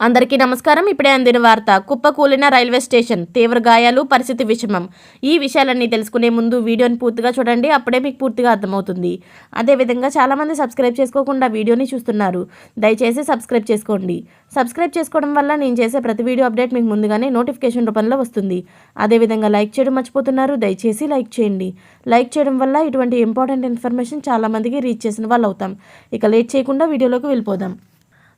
అందరికీ నమస్కారం. ఇప్పుడే అందిన వార్త. కుప్పకూలిన రైల్వే స్టేషన్, తీవ్ర గాయాలు, పరిస్థితి విషమం. ఈ విషయాలన్నీ తెలుసుకునే ముందు వీడియోని పూర్తిగా చూడండి, అప్పుడే మీకు పూర్తిగా అర్థమవుతుంది. అదేవిధంగా చాలామంది సబ్స్క్రైబ్ చేసుకోకుండా వీడియోని చూస్తున్నారు. దయచేసి సబ్స్క్రైబ్ చేసుకోండి. సబ్స్క్రైబ్ చేసుకోవడం వల్ల నేను చేసే ప్రతి వీడియో అప్డేట్ మీకు ముందుగానే నోటిఫికేషన్ రూపంలో వస్తుంది. అదేవిధంగా లైక్ చేయడం మర్చిపోతున్నారు, దయచేసి లైక్ చేయండి. లైక్ చేయడం వల్ల ఇటువంటి ఇంపార్టెంట్ ఇన్ఫర్మేషన్ చాలామందికి రీచ్ చేసిన వాళ్ళు అవుతాం. ఇక లేట్ చేయకుండా వీడియోలోకి వెళ్ళిపోదాం.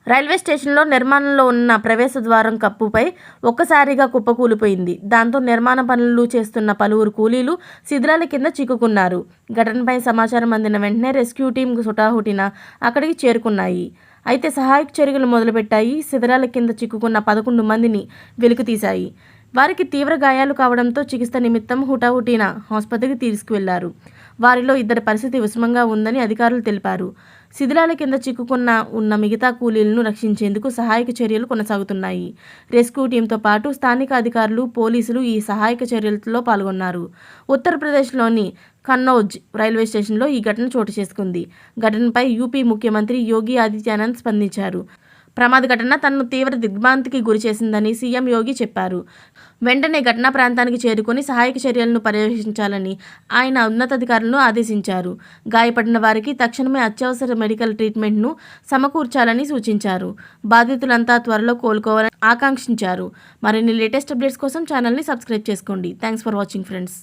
రైల్వే స్టేషన్లో నిర్మాణంలో ఉన్న ప్రవేశ ద్వారం కప్పుపై ఒక్కసారిగా కుప్పకూలిపోయింది. దాంతో నిర్మాణ పనులు చేస్తున్న పలువురు కూలీలు శిథిలాల కింద చిక్కుకున్నారు. ఘటనపై సమాచారం అందిన వెంటనే రెస్క్యూ టీం హుటాహుటిన అక్కడికి చేరుకున్నాయి. అయితే సహాయక చర్యలు మొదలుపెట్టాయి. శిథిలాల కింద చిక్కుకున్న 11 మందిని వెలికితీశాయి. వారికి తీవ్ర గాయాలు కావడంతో చికిత్స నిమిత్తం హుటాహుటిన ఆసుపత్రికి తీసుకువెళ్లారు. వారిలో 2 పరిస్థితి విషమంగా ఉందని అధికారులు తెలిపారు. శిథిలాల కింద ఉన్న మిగతా కూలీలను రక్షించేందుకు సహాయక చర్యలు కొనసాగుతున్నాయి. రెస్క్యూ టీంతో పాటు స్థానిక అధికారులు, పోలీసులు ఈ సహాయక చర్యలలో పాల్గొన్నారు. ఉత్తరప్రదేశ్లోని కన్నౌజ్ రైల్వే స్టేషన్లో ఈ ఘటన చోటు చేసుకుంది. ఘటనపై యూపీ ముఖ్యమంత్రి యోగి ఆదిత్యనాథ్ స్పందించారు. ప్రమాద ఘటన తనను తీవ్ర దిగ్భ్రాంతికి గురిచేసిందని సీఎం యోగి చెప్పారు. వెంటనే ఘటనా ప్రాంతానికి చేరుకొని సహాయక చర్యలను పర్యవేక్షించాలని ఆయన ఉన్నతాధికారులను ఆదేశించారు. గాయపడిన వారికి తక్షణమే అత్యవసర మెడికల్ ట్రీట్మెంట్ను సమకూర్చాలని సూచించారు. బాధితులంతా త్వరలో కోలుకోవాలని ఆకాంక్షించారు. మరిన్ని లేటెస్ట్ అప్డేట్స్ కోసం ఛానల్ని సబ్స్క్రైబ్ చేసుకోండి. Thanks for watching friends.